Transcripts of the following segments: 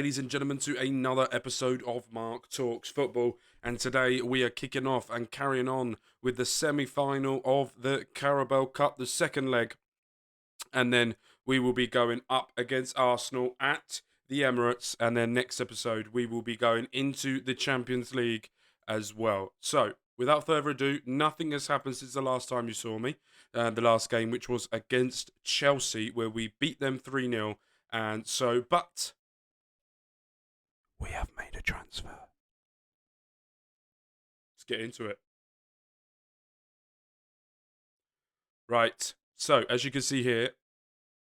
ladies and gentlemen, to another episode of Mark Talks Football. And today we are kicking off and carrying on with the semi-final of the Carabao Cup, the second leg. And then we will be going up against Arsenal at the Emirates. And then next episode, we will be going into the Champions League as well. So, without further ado, nothing has happened since the last time you saw me. The last game, which was against Chelsea, where we beat them 3-0. And so, but we have made a transfer. Let's get into it. Right. So, as you can see here,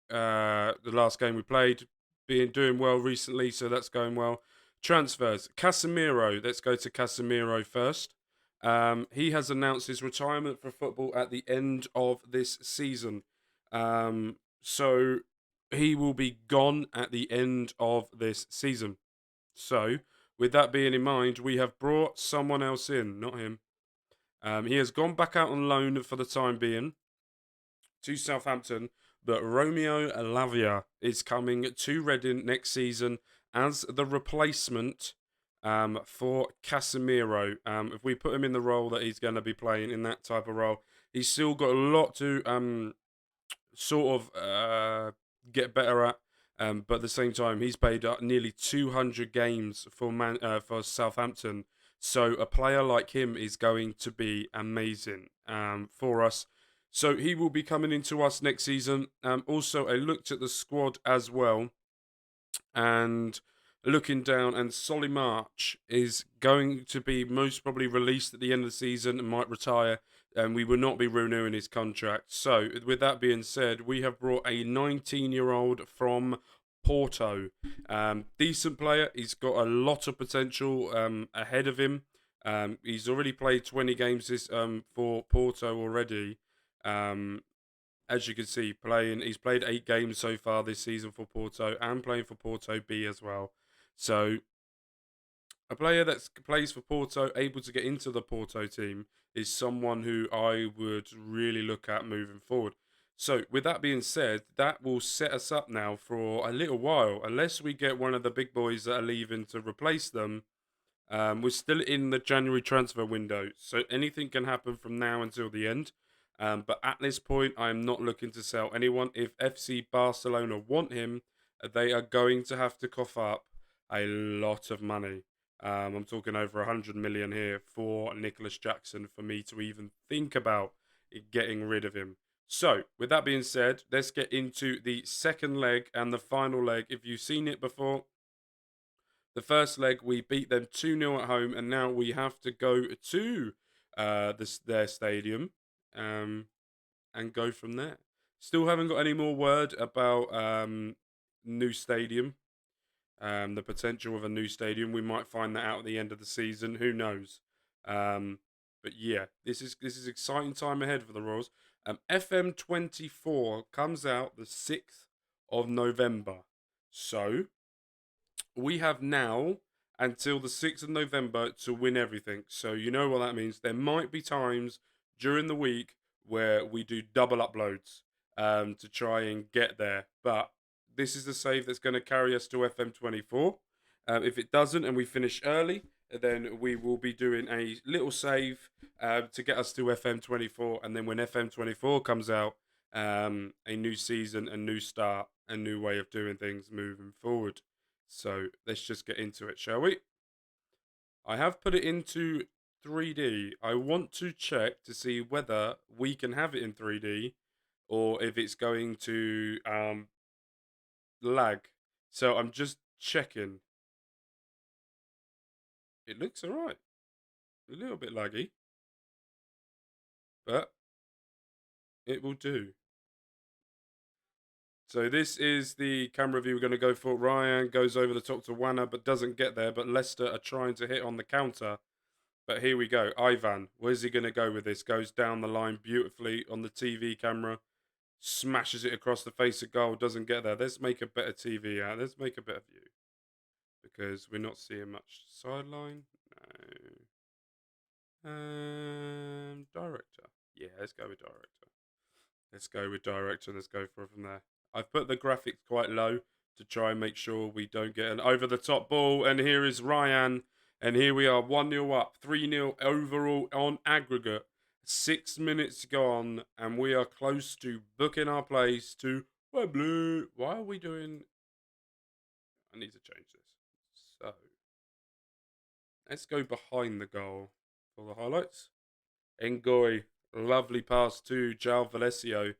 the last game we played, doing well recently, so that's going well. Transfers. Casemiro. Let's go to Casemiro first. He has announced his retirement for football at the end of this season. So he will be gone at the end of this season. So, with that being in mind, we have brought someone else in, not him. He has gone back out on loan for the time being to Southampton, but Romeo Lavia is coming to Reading next season as the replacement for Casemiro. If we put him in the role that he's going to be playing in that type of role, he's still got a lot to get better at. But at the same time, he's played nearly 200 games for Southampton. So a player like him is going to be amazing for us. So he will be coming into us next season. Also, I looked at the squad as well. And looking down, and Solly March is going to be most probably released at the end of the season and might retire. And we will not be renewing his contract. So, with that being said, we have brought a 19-year-old from Porto. Decent player. He's got a lot of potential ahead of him. He's already played 20 games for Porto already. As you can see, he's played 8 games so far this season for Porto and playing for Porto B as well. So, a player that plays for Porto, able to get into the Porto team, is someone who I would really look at moving forward. So, with that being said, that will set us up now for a little while. Unless we get one of the big boys that are leaving to replace them, we're still in the January transfer window. So, anything can happen from now until the end. But at this point, I'm not looking to sell anyone. If FC Barcelona want him, they are going to have to cough up a lot of money. I'm talking over 100 million here for Nicholas Jackson for me to even think about getting rid of him. So, with that being said, let's get into the second leg and the final leg. If you've seen it before, the first leg we beat them 2-0 at home, and now we have to go to their stadium and go from there. Still haven't got any more word about new stadium. The potential of a new stadium. We might find that out at the end of the season. Who knows? But yeah, this is exciting time ahead for the Royals. FM24 comes out the 6th of November. So we have now until the 6th of November to win everything. So you know what that means. There might be times during the week where we do double uploads to try and get there. But this is the save that's going to carry us to FM24. If it doesn't and we finish early, then we will be doing a little save to get us to FM24. And then when FM24 comes out, a new season, a new start, a new way of doing things moving forward. So let's just get into it, shall we? I have put it into 3D. I want to check to see whether we can have it in 3D or if it's going to lag. So I'm just checking. It looks alright. A little bit laggy, but it will do. So this is the camera view we're going to go for. Ryan goes over the top to Wana, but doesn't get there. But Leicester are trying to hit on the counter. But here we go. Ivan, where's he going to go with this? Goes down the line beautifully on the TV camera. Smashes it across the face of goal. Doesn't get there. Let's make a better TV out. Let's make a better view. Because we're not seeing much sideline. No. Director. Yeah, let's go with director. Let's go with director and let's go from there. I've put the graphics quite low to try and make sure we don't get an over-the-top ball. And here is Ryan. And here we are, 1-0 up, 3-0 overall on aggregate. 6 minutes gone, and we are close to booking our place to Wembley. Why are we doing... I need to change this. So, let's go behind the goal for the highlights. Ngoy, lovely pass to João Valesio.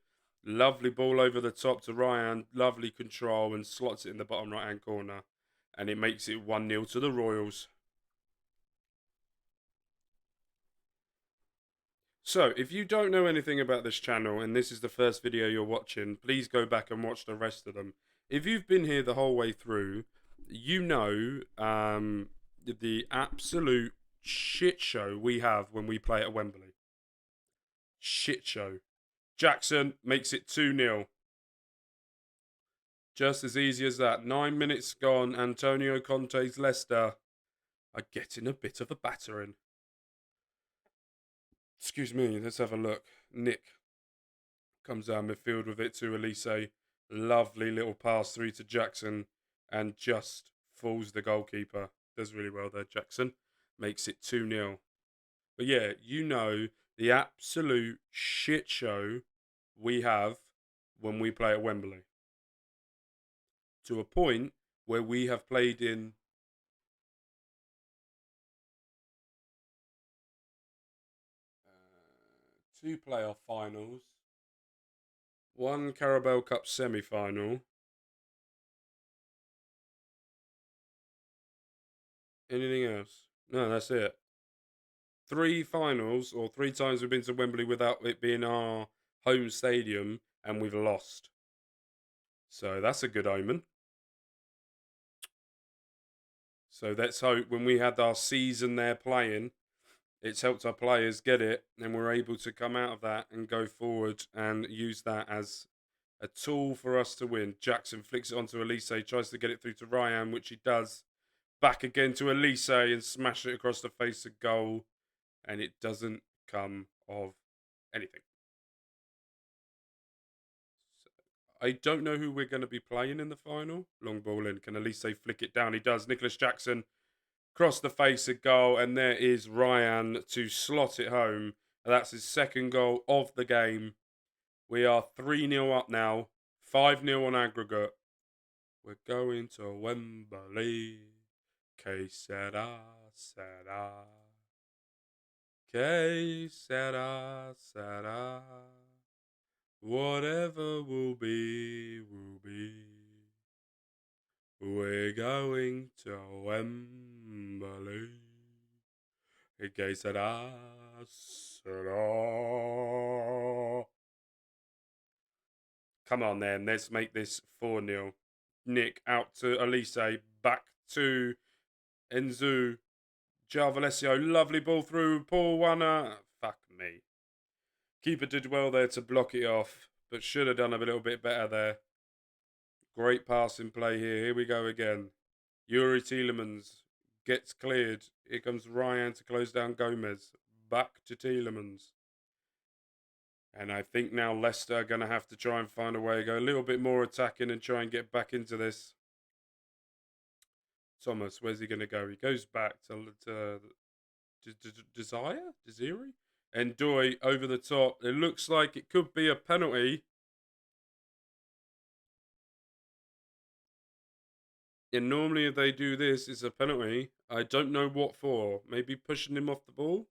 Lovely ball over the top to Ryan. Lovely control and slots it in the bottom right-hand corner. And it makes it 1-0 to the Royals. So, if you don't know anything about this channel and this is the first video you're watching, please go back and watch the rest of them. If you've been here the whole way through, you know the absolute shit show we have when we play at Wembley. Shit show. Jackson makes it 2-0. Just as easy as that. 9 minutes gone. Antonio Conte's Leicester are getting a bit of a battering. Excuse me, let's have a look. Nick comes down midfield with it to Elise. Lovely little pass through to Jackson and just fools the goalkeeper. Does really well there, Jackson. Makes it 2-0. But yeah, you know the absolute shit show we have when we play at Wembley. To a point where we have played in two playoff finals, one Carabao Cup semi-final. Anything else? No, that's it. 3 finals, or 3 times we've been to Wembley without it being our home stadium, and we've lost. So that's a good omen. So let's hope when we had our season there playing, it's helped our players get it, and we're able to come out of that and go forward and use that as a tool for us to win. Jackson flicks it onto Elise, tries to get it through to Ryan, which he does. Back again to Elise and smash it across the face of goal, and it doesn't come of anything. So, I don't know who we're going to be playing in the final. Long ball in. Can Elise flick it down? He does. Nicholas Jackson cross the face of goal, and there is Ryan to slot it home. That's his second goal of the game. We are 3-0 up now, 5-0 on aggregate. We're going to Wembley. Que sera, sera. Que sera, sera. Whatever will be, will be. We're going to Wembley. Que sera, sera. Come on then, let's make this 4-0. Nick out to Elise, back to Enzu. João Valesio, lovely ball through. Paul Wanner. Fuck me. Keeper did well there to block it off, but should have done a little bit better there. Great passing play here. Here we go again. Yuri Tielemans gets cleared. Here comes Ryan to close down Gomez. Back to Tielemans. And I think now Leicester are going to have to try and find a way to go a little bit more attacking and try and get back into this. Thomas, where's he going to go? He goes back to Desire? And Doy over the top. It looks like it could be a penalty. And normally if they do this, it's a penalty. I don't know what for. Maybe pushing him off the ball?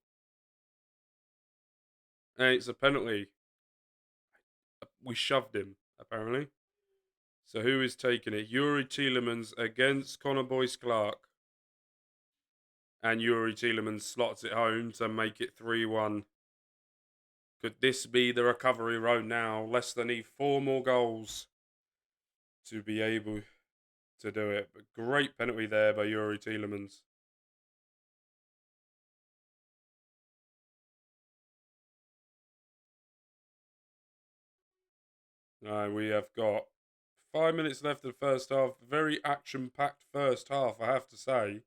And it's a penalty. We shoved him, apparently. So who is taking it? Yuri Tielemans against Connor Boyce-Clark. And Yuri Tielemans slots it home to make it 3-1. Could this be the recovery road now? Leicester need 4 more goals to be able to do it. But great penalty there by Yuri Tielemans. We have got 5 minutes left of the first half. Very action-packed first half, I have to say.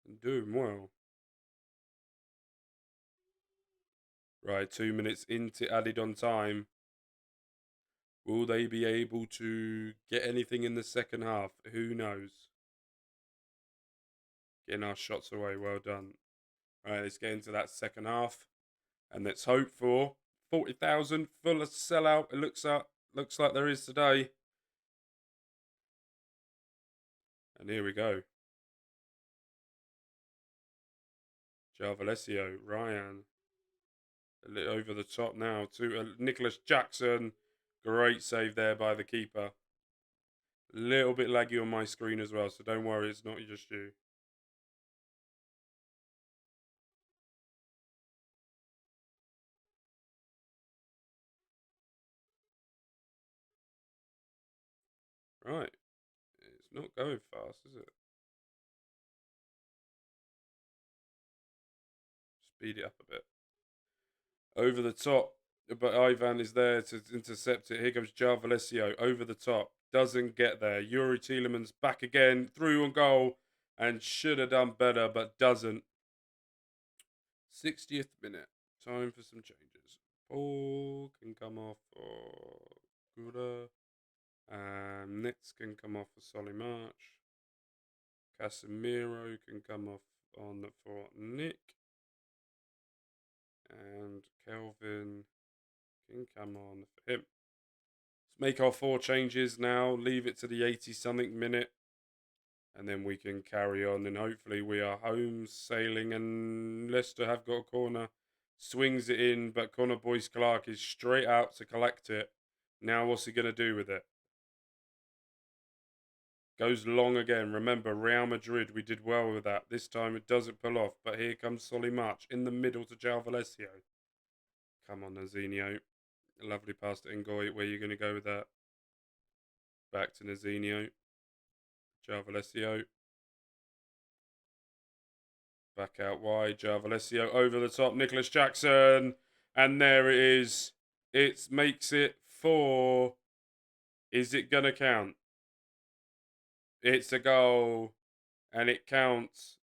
And doing well. Right, 2 minutes into added on time. Will they be able to get anything in the second half? Who knows? Getting our shots away. Well done. All right, let's get into that second half. And let's hope for 40,000 full sellout. It looks like there is today. And here we go. Jarvalesio, Ryan. Over the top now to Nicholas Jackson. Great save there by the keeper. A little bit laggy on my screen as well, so don't worry, it's not just you. Right. It's not going fast, is it? Speed it up a bit. Over the top, but Ivan is there to intercept it. Here comes Jarvalesio over the top. Doesn't get there. Yuri Tielemans back again, through on goal, and should have done better, but doesn't. 60th minute. Time for some changes. Paul can come off for Gouda. Nitz can come off for Solly March. Casemiro can come off on for Nick. And Kelvin can come on for him. Let's make our 4 changes now. Leave it to the 80-something minute. And then we can carry on. And hopefully we are home sailing. And Leicester have got a corner. Swings it in. But Connor Boyce-Clark is straight out to collect it. Now what's he going to do with it? Goes long again. Remember, Real Madrid, we did well with that. This time it doesn't pull off. But here comes Solly March in the middle to Jarvalesio. Come on, Nazinho. Lovely pass to Ngoy. Where are you going to go with that? Back to Nazinho. Jarvalesio. Back out wide. Jarvalesio over the top. Nicholas Jackson. And there it is. It makes it 4. Is it going to count? It's a goal. And it counts.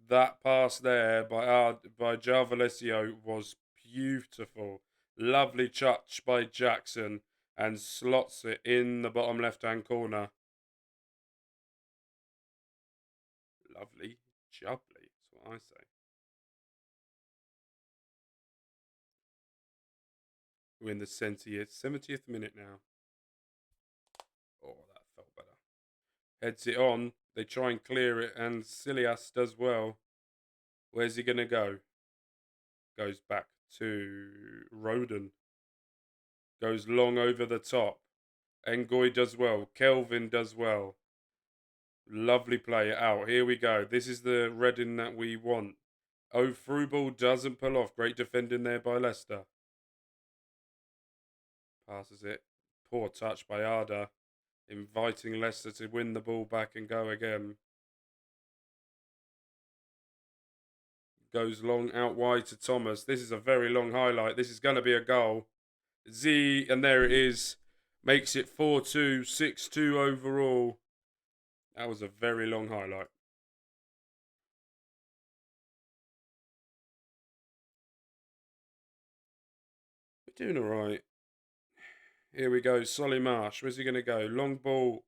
That pass there by Jarvalesio was beautiful. Lovely touch by Jackson. And slots it in the bottom left-hand corner. Lovely. Jubbly. That's what I say. We're in the 70th minute now. Oh, that felt better. Heads it on. They try and clear it, and Silias does well. Where's he going to go? Goes back to Roden. Goes long over the top. Ngoy does well. Kelvin does well. Lovely play out. Here we go. This is the Reading that we want. Oh, through ball doesn't pull off. Great defending there by Leicester. Passes it. Poor touch by Arda. Inviting Leicester to win the ball back and go again. Goes long out wide to Thomas. This is a very long highlight. This is going to be a goal. Z, and there it is. Makes it 4-2, 6-2 overall. That was a very long highlight. We're doing all right. Here we go. Solly Marsh. Where's he going to go? Long ball.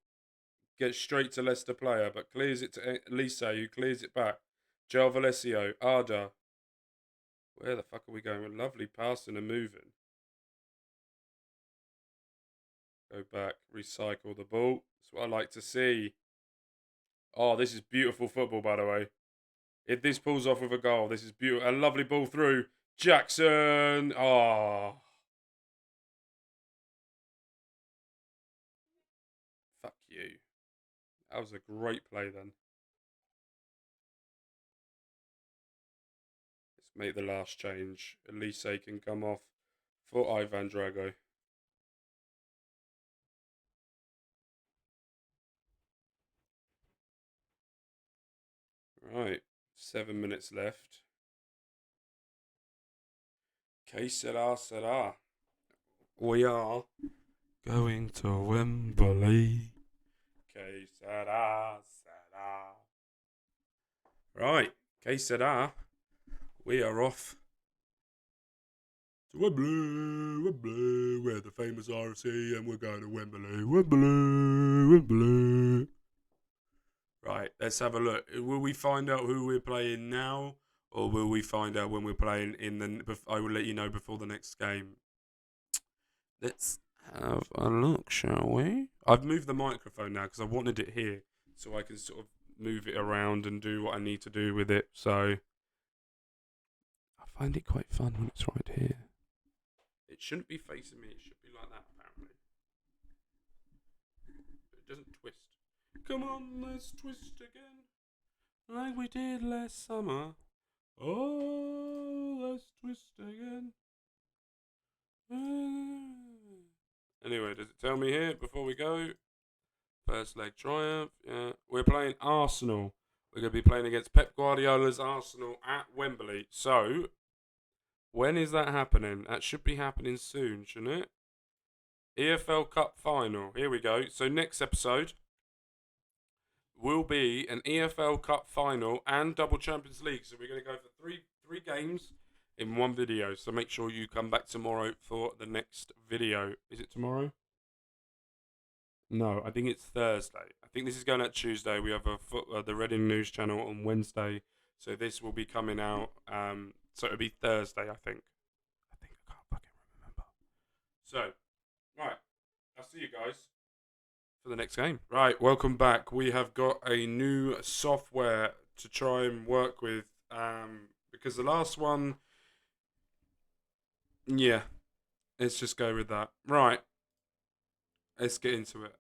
Gets straight to Leicester player, but clears it to Lisa, who clears it back. Jarvalesio. Arda. Where the fuck are we going? With lovely passing and moving. Go back. Recycle the ball. That's what I like to see. Oh, this is beautiful football, by the way. If this pulls off with a goal, this is beautiful. A lovely ball through. Jackson. Oh. Fuck you. That was a great play then. Let's make the last change. Elise can come off for Ivan Drago. Right. 7 minutes left. Que sera. We are going to Wemberly. Que sera. Right. Que sera. We are off Wembley, Wembley, we're the famous RFC and we're going to Wembley, Wembley, Wembley. Right, let's have a look. Will we find out who we're playing now, or will we find out when we're playing in the... I will let you know before the next game. Let's have a look, shall we? I've moved the microphone now because I wanted it here, so I can sort of move it around and do what I need to do with it, so... I find it quite fun when it's right here. It shouldn't be facing me, it should be like that, apparently. It doesn't twist. Come on, let's twist again, like we did last summer. Oh, let's twist again. Anyway, does it tell me here before we go? First leg triumph, yeah. We're playing Arsenal. We're going to be playing against Pep Guardiola's Arsenal at Wembley. So, when is that happening? That should be happening soon, shouldn't it? EFL Cup final. Here we go. So, next episode will be an EFL Cup final and double Champions League. So we're going to go for three games in one video. So make sure you come back tomorrow for the next video. Is it tomorrow? No, I think it's Thursday. I think this is going out Tuesday. We have the Reading News channel on Wednesday. So this will be coming out. So it'll be Thursday, I think. I can't fucking remember. So, right. I'll see you guys for the next game. Right, welcome back. We have got a new software to try and work with, because the last one, yeah, let's just go with that. Right, let's get into it.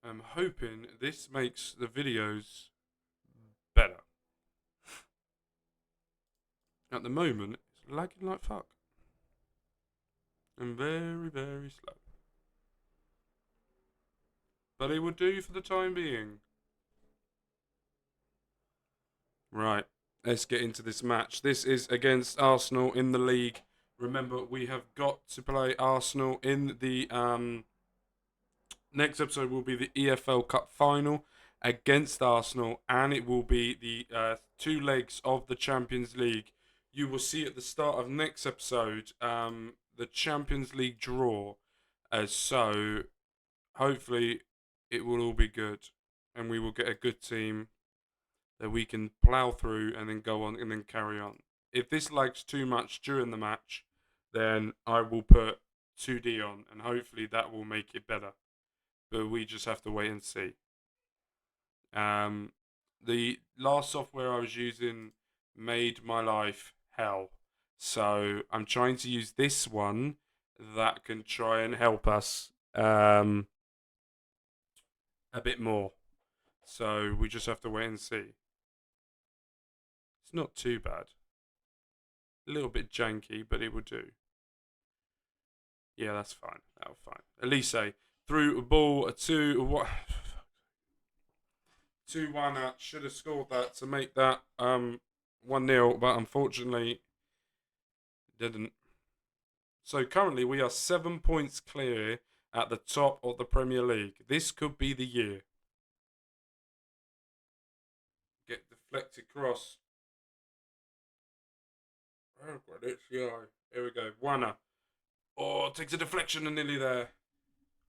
I'm hoping this makes the videos better. At the moment, it's lagging like fuck. And very, very slow. But it will do for the time being. Right, let's get into this match. This is against Arsenal in the league. Remember, we have got to play Arsenal in the... next episode will be the EFL Cup final against Arsenal. And it will be the 2 legs of the Champions League. You will see at the start of next episode... the Champions League draw, so hopefully it will all be good and we will get a good team that we can plough through and then go on and then carry on. If this lags too much during the match, then I will put 2D on and hopefully that will make it better, but we just have to wait and see. The last software I was using made my life hell. So I'm trying to use this one that can try and help us a bit more. So we just have to wait and see. It's not too bad. A little bit janky, but it will do. Yeah, that's fine. That'll fine. Elise through a ball, 2-1. Should have scored that to make that 1-0, but unfortunately didn't. So currently we are 7 points clear at the top of the Premier League. This could be the year. Get deflected cross. Oh, here we go. Wana. Oh, takes a deflection and nearly there.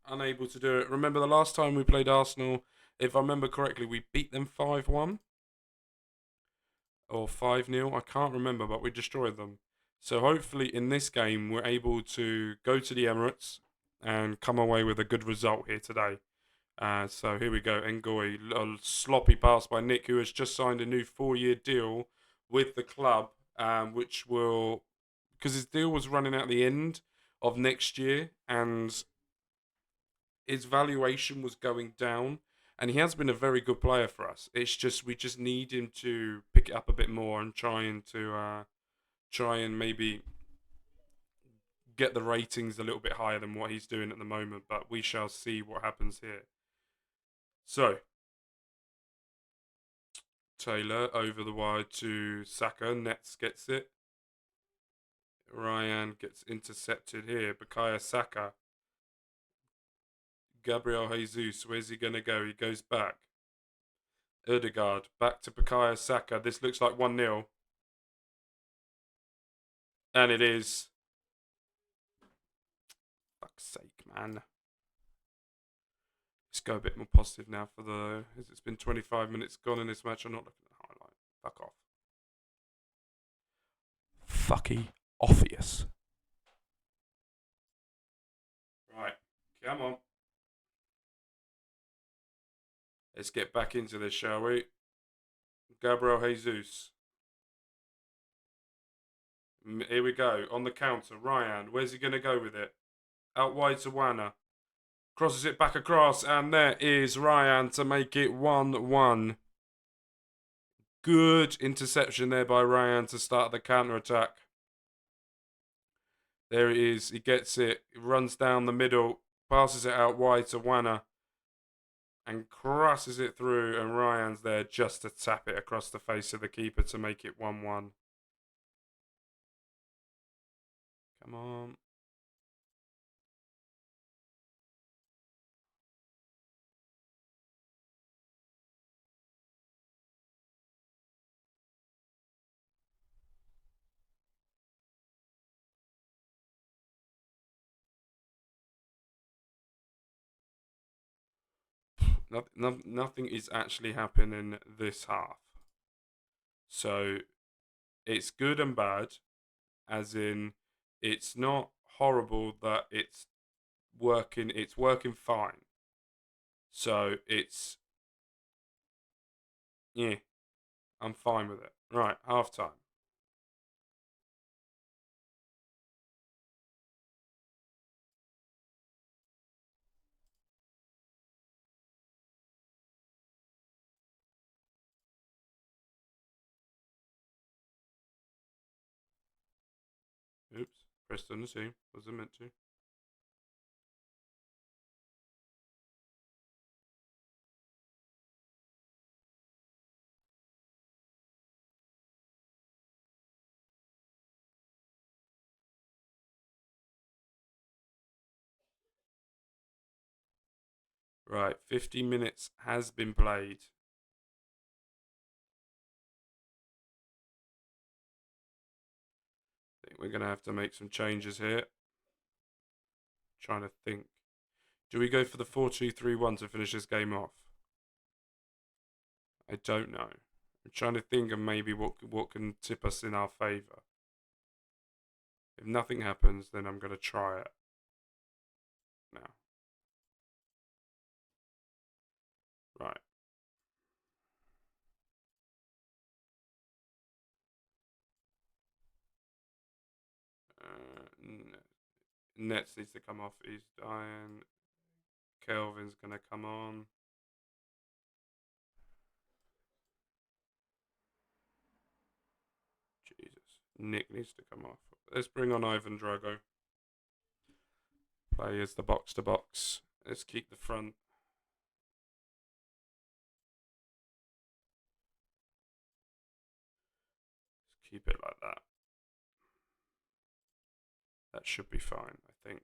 Unable to do it. Remember the last time we played Arsenal, if I remember correctly, we beat them 5-1. Or 5-0. I can't remember, but we destroyed them. So hopefully in this game, we're able to go to the Emirates and come away with a good result here today. So here we go. Ngoy, a sloppy pass by Nick, who has just signed a new 4-year deal with the club, which will... Because his deal was running out at the end of next year, and his valuation was going down. And he has been a very good player for us. It's just, we just need him to pick it up a bit more and try and maybe get the ratings a little bit higher than what he's doing at the moment, but we shall see what happens here. So, Taylor over the wide to Saka. Nets gets it. Ryan gets intercepted here. Bukayo Saka. Gabriel Jesus. Where's he going to go? He goes back. Ødegaard. Back to Bukayo Saka. This looks like 1-0. And it is. Fuck's sake, man. Let's go a bit more positive now for the. It's been 25 minutes gone in this match. I'm not looking at the highlight. Fuck off. Fucky obvious. Right. Come on. Let's get back into this, shall we? Gabriel Jesus. Here we go. On the counter. Ryan. Where's he going to go with it? Out wide to Wana. Crosses it back across. And there is Ryan to make it 1-1. Good interception there by Ryan to start the counter attack. There it is. He gets it. He runs down the middle. Passes it out wide to Wana. And crosses it through. And Ryan's there just to tap it across the face of the keeper to make it 1-1. Come on. Nothing is actually happening this half. So it's good and bad, as in it's not horrible that it's working fine. So it's, yeah, I'm fine with it. Right, half time. Oops, pressed on the C. Wasn't meant to. Right, 50 minutes has been played. I think we're going to have to make some changes here. Trying to think. Do we go for the 4-2-3-1 to finish this game off? I don't know. I'm trying to think of maybe what can tip us in our favour. If nothing happens, then I'm going to try it. Now. Right. Nets needs to come off. He's dying. Kelvin's going to come on. Jesus. Nick needs to come off. Let's bring on Ivan Drago. Play as the box-to-box. Let's keep the front. Let's keep it like that. That should be fine, I think.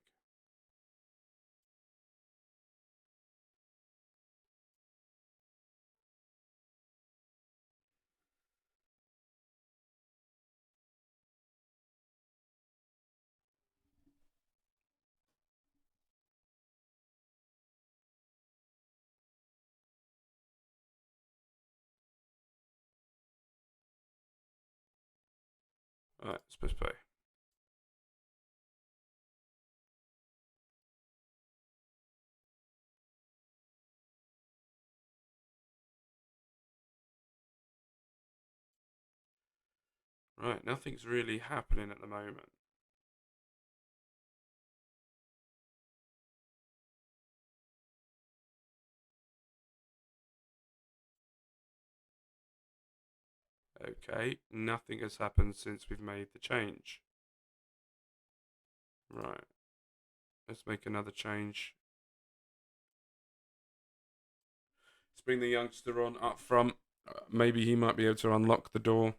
Alright, supposed to play. Right, nothing's really happening at the moment. Okay, nothing has happened since we've made the change. Right, let's make another change. Let's bring the youngster on up front. Maybe he might be able to unlock the door.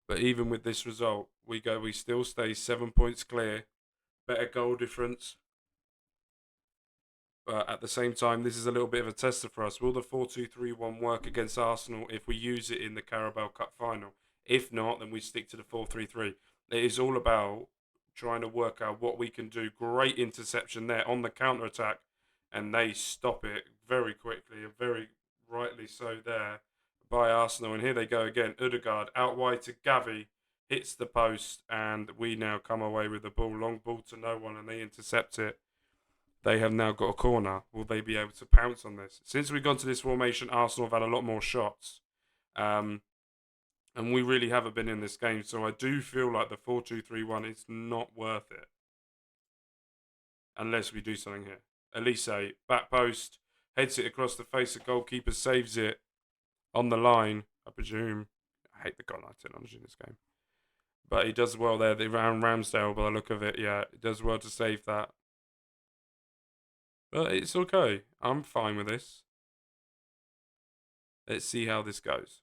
But even with this result, we still stay 7 points clear. Better goal difference. But at the same time, this is a little bit of a tester for us. Will the 4-2-3-1 work against Arsenal if we use it in the Carabao Cup final? If not, then we stick to the 4-3-3. It is all about trying to work out what we can do. Great interception there on the counter attack, and they stop it very quickly and very rightly so there by Arsenal. And here they go again. Odegaard out wide to Gavi, hits the post, and we now come away with the ball. Long ball to no one, and they intercept it. They have now got a corner. Will they be able to pounce on this? Since we've gone to this formation, Arsenal have had a lot more shots. And we really haven't been in this game. So I do feel like the 4-2-3-1 is not worth it. Unless we do something here. Elise, back post, heads it across the face. The goalkeeper saves it on the line, I presume. I hate the goal line technology in this game. But he does well there. They ran Ramsdale by the look of it. Yeah, he does well to save that. But it's okay. I'm fine with this. Let's see how this goes.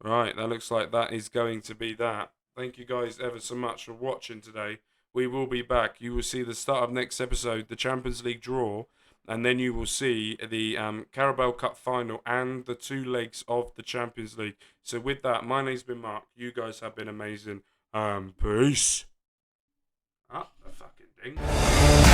Right, that looks like that is going to be that. Thank you guys ever so much for watching today. We will be back. You will see the start of next episode, the Champions League draw, and then you will see the Carabao Cup final and the 2 legs of the Champions League. So with that, my name's been Mark. You guys have been amazing. Peace. Ah, the fucking ding.